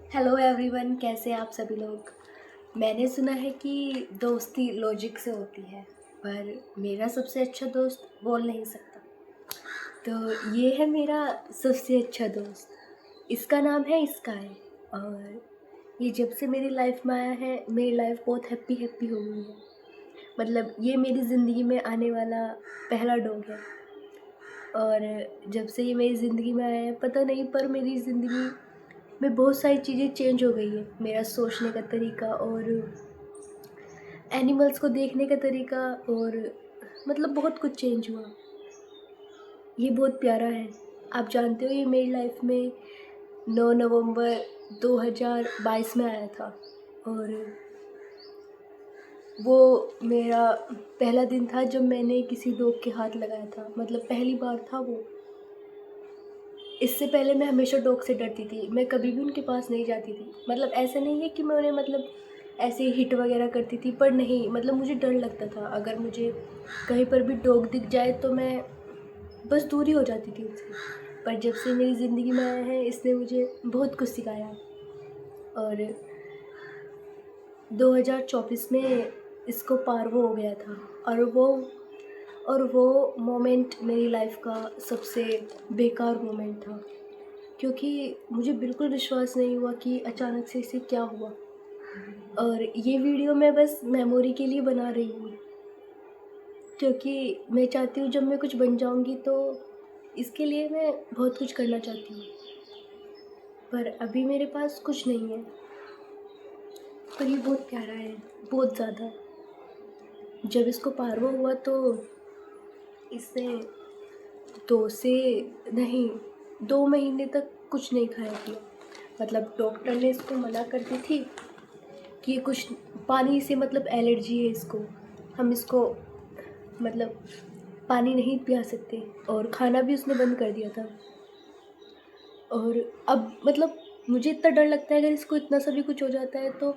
Hello everyone, कैसे हैं आप सभी लोग। मैंने सुना है कि दोस्ती लॉजिक से होती है, पर मेरा सबसे अच्छा दोस्त बोल नहीं सकता। तो ये है मेरा सबसे अच्छा दोस्त। इसका नाम है स्काई। और ये जब से मेरी लाइफ में आया है, मेरी लाइफ बहुत हैप्पी हैप्पी हो गई है। मतलब ये मेरी ज़िंदगी में आने वाला पहला डॉग है। और जब से ये मेरी ज़िंदगी में आया है, पता नहीं, पर मेरी ज़िंदगी में बहुत सारी चीज़ें चेंज हो गई है। मेरा सोचने का तरीका और एनिमल्स को देखने का तरीका, और मतलब बहुत कुछ चेंज हुआ। ये बहुत प्यारा है। आप जानते हो, ये मेरी लाइफ में 9 नवंबर 2022 में आया था। और वो मेरा पहला दिन था जब मैंने किसी डॉग के हाथ लगाया था। मतलब पहली बार था वो। इससे पहले मैं हमेशा डॉग से डरती थी। मैं कभी भी उनके पास नहीं जाती थी। मतलब ऐसा नहीं है कि मैं उन्हें ऐसे ही हिट वगैरह करती थी, पर नहीं, मतलब मुझे डर लगता था। अगर मुझे कहीं पर भी डॉग दिख जाए तो मैं बस दूर ही हो जाती थी उससे। पर जब से मेरी ज़िंदगी में आया है, इसने मुझे बहुत कुछ सिखाया। और 2024 में इसको पार्वो हो गया था। और वो मोमेंट मेरी लाइफ का सबसे बेकार मोमेंट था, क्योंकि मुझे बिल्कुल विश्वास नहीं हुआ कि अचानक से इसे क्या हुआ। और ये वीडियो मैं बस मेमोरी के लिए बना रही हूँ, क्योंकि मैं चाहती हूँ जब मैं कुछ बन जाऊँगी तो इसके लिए मैं बहुत कुछ करना चाहती हूँ। पर अभी मेरे पास कुछ नहीं है, पर ये बहुत प्यारा है, बहुत ज़्यादा। जब इसको पार्वो हुआ तो इसने 2 से नहीं 2 महीने तक कुछ नहीं खाया पिया। मतलब डॉक्टर ने इसको मना कर दी थी कि ये कुछ पानी से, मतलब एलर्जी है इसको, हम इसको मतलब पानी नहीं पिला सकते। और खाना भी उसने बंद कर दिया था। और अब मतलब मुझे इतना डर लगता है, अगर इसको इतना सा भी कुछ हो जाता है तो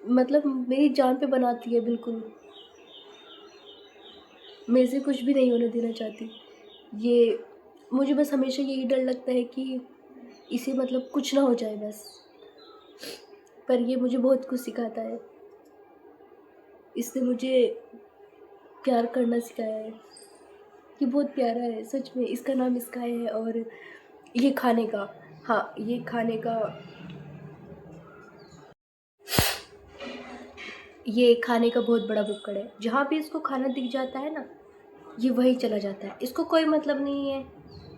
मतलब मेरी जान पे बनाती है बिल्कुल। मेरे से कुछ भी नहीं होने देना चाहती ये। मुझे बस हमेशा यही डर लगता है कि इसे मतलब कुछ ना हो जाए बस। पर ये मुझे बहुत कुछ सिखाता है। इसने मुझे प्यार करना सिखाया है। ये बहुत प्यारा है सच में। इसका नाम स्काई है। और ये खाने का, हाँ, ये खाने का, ये खाने का बहुत बड़ा बुक्कड़ है। जहाँ भी इसको खाना दिख जाता है ना, ये वहीं चला जाता है। इसको कोई मतलब नहीं है,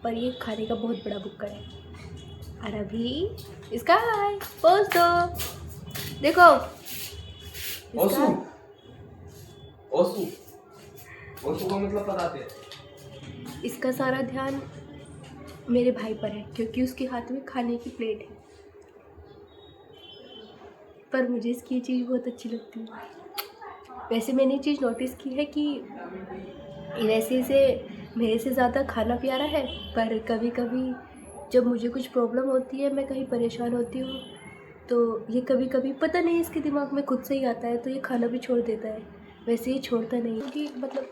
पर ये खाने का बहुत बड़ा बुक्कड़ है। और अभी स्काई पोज दो, देखो ओसू स्काई। ओसू ओसू का मतलब बताते हैं। इसका सारा ध्यान मेरे भाई पर है, क्योंकि उसके हाथ में खाने की प्लेट है। पर मुझे इसकी ये चीज़ बहुत अच्छी लगती है। वैसे मैंने ये चीज़ नोटिस की है कि वैसे इसे मेरे से ज़्यादा खाना प्यारा है, पर कभी कभी जब मुझे कुछ प्रॉब्लम होती है, मैं कहीं परेशान होती हूँ, तो ये कभी कभी पता नहीं इसके दिमाग में खुद से ही आता है, तो ये खाना भी छोड़ देता है। वैसे ये छोड़ता नहीं, क्योंकि मतलब।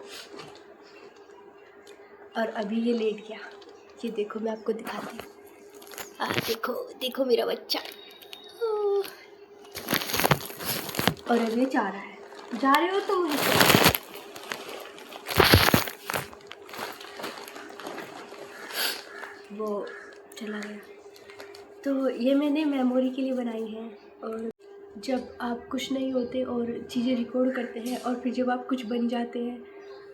और अभी ये लेट गया। ये देखो, मैं आपको दिखाती हूँ। देखो देखो मेरा बच्चा। और अब ये जा रहा है। जा रहे हो तो मुझे वो चला गया। तो ये मैंने मेमोरी के लिए बनाई है। और जब आप कुछ नहीं होते और चीज़ें रिकॉर्ड करते हैं, और फिर जब आप कुछ बन जाते हैं,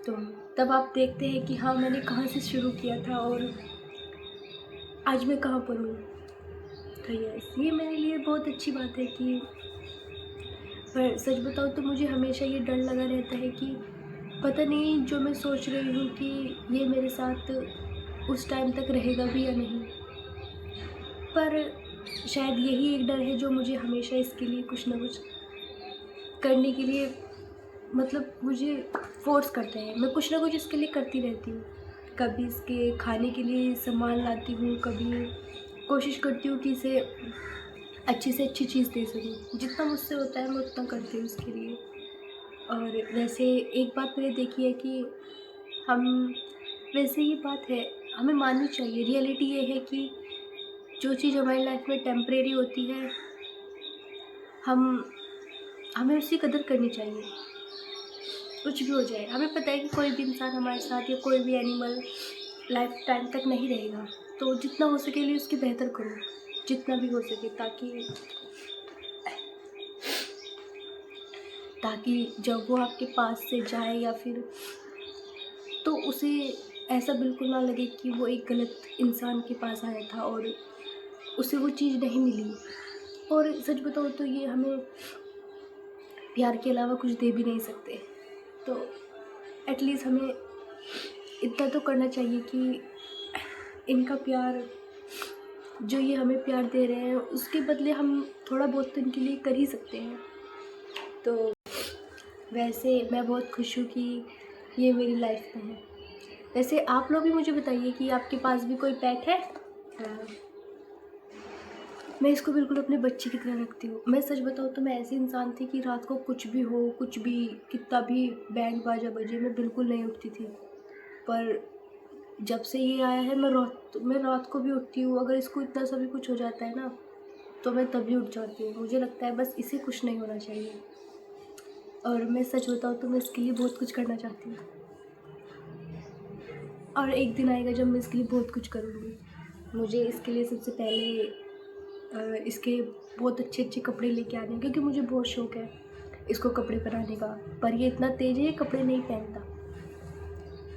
तो तब आप देखते हैं कि हाँ, मैंने कहाँ से शुरू किया था और आज मैं कहाँ पर हूँ। तो ये मेरे लिए बहुत अच्छी बात है कि, पर सच बताऊँ तो मुझे हमेशा ये डर लगा रहता है कि पता नहीं जो मैं सोच रही हूँ कि ये मेरे साथ उस टाइम तक रहेगा भी या नहीं। पर शायद यही एक डर है जो मुझे हमेशा इसके लिए कुछ ना कुछ करने के लिए, मतलब मुझे फोर्स करता है। मैं कुछ ना कुछ इसके लिए करती रहती हूँ। कभी इसके खाने के लिए सामान लाती हूँ, कभी कोशिश करती हूँ कि इसे अच्छी से अच्छी चीज़ दे सकूँ। जितना मुझसे होता है मैं उतना करती हूँ इसके लिए। और वैसे एक बात मैंने देखी है कि हम, वैसे ये बात है, हमें माननी चाहिए। रियलिटी ये है कि जो चीज़ हमारी लाइफ में टेम्परेरी होती है, हम हमें उसकी कदर करनी चाहिए। कुछ भी हो जाए, हमें पता है कि कोई भी इंसान हमारे साथ या कोई भी एनिमल लाइफ टाइम तक नहीं रहेगा, तो जितना हो सके लिए उसकी बेहतर करो, जितना भी हो सके, ताकि जब वो आपके पास से जाए या फिर, तो उसे ऐसा बिल्कुल ना लगे कि वो एक गलत इंसान के पास आया था और उसे वो चीज़ नहीं मिली। और सच बताऊँ तो ये हमें प्यार के अलावा कुछ दे भी नहीं सकते, तो एटलीस्ट हमें इतना तो करना चाहिए कि इनका प्यार, जो ये हमें प्यार दे रहे हैं, उसके बदले हम थोड़ा बहुत तो इनके लिए कर ही सकते हैं। तो वैसे मैं बहुत खुश हूँ कि ये मेरी लाइफ में है। वैसे आप लोग भी मुझे बताइए कि आपके पास भी कोई पेट है? मैं इसको बिल्कुल अपने बच्चे की तरह रखती हूँ। मैं सच बताऊँ तो मैं ऐसी इंसान थी कि रात को कुछ भी हो, कुछ भी, कितना भी बैंड बाजा बजे, मैं बिल्कुल नहीं उठती थी। पर जब से ये आया है, मैं रात को भी उठती हूँ। अगर इसको इतना सा भी कुछ हो जाता है ना, तो मैं तभी उठ जाती हूँ। मुझे लगता है बस इसे कुछ नहीं होना चाहिए। और मैं सच बताऊँ तो मैं इसके लिए बहुत कुछ करना चाहती हूँ, और एक दिन आएगा जब मैं इसके लिए बहुत कुछ करूँगी। मुझे इसके लिए सबसे पहले इसके बहुत अच्छे अच्छे कपड़े लेके आने हैं, क्योंकि मुझे बहुत शौक है इसको कपड़े पहनाने का। पर ये इतना तेज़ है, ये कपड़े नहीं पहनता,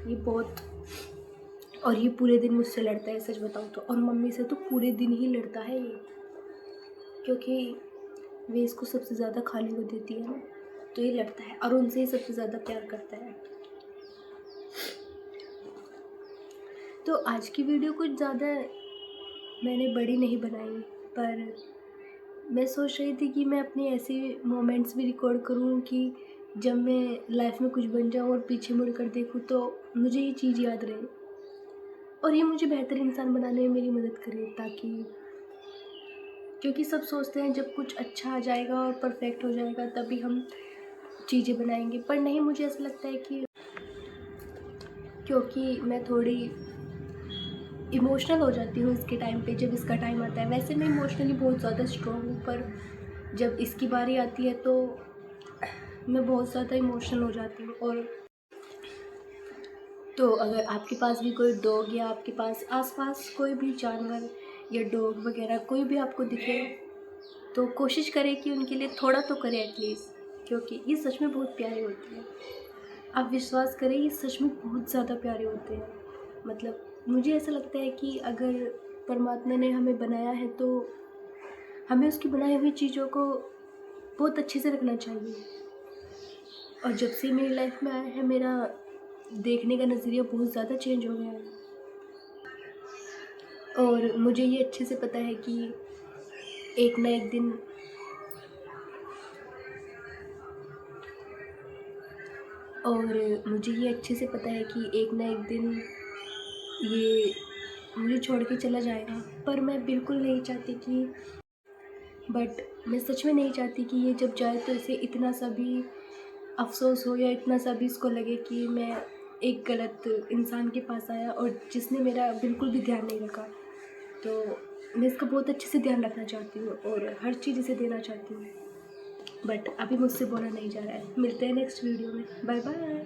ये बहुत, और ये पूरे दिन मुझसे लड़ता है सच बताऊँ तो। और मम्मी से तो पूरे दिन ही लड़ता है ये, क्योंकि वे इसको सबसे ज़्यादा खाने को देती है ना, तो ये लड़ता है और उनसे ही सबसे ज़्यादा प्यार करता है। तो आज की वीडियो कुछ ज़्यादा मैंने बड़ी नहीं बनाई, पर मैं सोच रही थी कि मैं अपने ऐसे मोमेंट्स भी रिकॉर्ड करूँ कि जब मैं लाइफ में कुछ बन जाऊँ और पीछे मुड़ कर देखूँ तो मुझे ये चीज़ याद रहे, और ये मुझे बेहतर इंसान बनाने में मेरी मदद करे। ताकि, क्योंकि सब सोचते हैं जब कुछ अच्छा आ जाएगा और परफेक्ट हो जाएगा तभी हम चीज़ें बनाएंगे, पर नहीं, मुझे ऐसा लगता है कि क्योंकि मैं थोड़ी इमोशनल हो जाती हूँ इसके टाइम पे, जब इसका टाइम आता है। वैसे मैं इमोशनली बहुत ज़्यादा स्ट्रॉन्ग हूँ, पर जब इसकी बारी आती है तो मैं बहुत ज़्यादा इमोशनल हो जाती हूँ। और तो अगर आपके पास भी कोई डॉग, या आपके पास आसपास कोई भी जानवर या डॉग वगैरह कोई भी आपको दिखे, तो कोशिश करें कि उनके लिए थोड़ा तो करें एटलीस्ट, क्योंकि ये सच में बहुत प्यारे होते हैं। आप विश्वास करें, ये सच में बहुत ज़्यादा प्यारे होते हैं। मतलब मुझे ऐसा लगता है कि अगर परमात्मा ने हमें बनाया है तो हमें उसकी बनाई हुई चीज़ों को बहुत अच्छे से रखना चाहिए। और जब से मेरी लाइफ में आया है, मेरा देखने का नज़रिया बहुत ज़्यादा चेंज हो गया है। और मुझे ये अच्छे से पता है कि एक ना एक दिन ये मुझे छोड़ के चला जाएगा। पर मैं बिल्कुल नहीं चाहती कि, बट मैं सच में नहीं चाहती कि ये जब जाए तो इसे इतना सा भी अफ़सोस हो, या इतना सा भी इसको लगे कि मैं एक गलत इंसान के पास आया और जिसने मेरा बिल्कुल भी ध्यान नहीं रखा। तो मैं इसका बहुत अच्छे से ध्यान रखना चाहती हूँ और हर चीज़ इसे देना चाहती हूँ, बट अभी मुझसे बोला नहीं जा रहा है। मिलते हैं नेक्स्ट वीडियो में। Bye bye.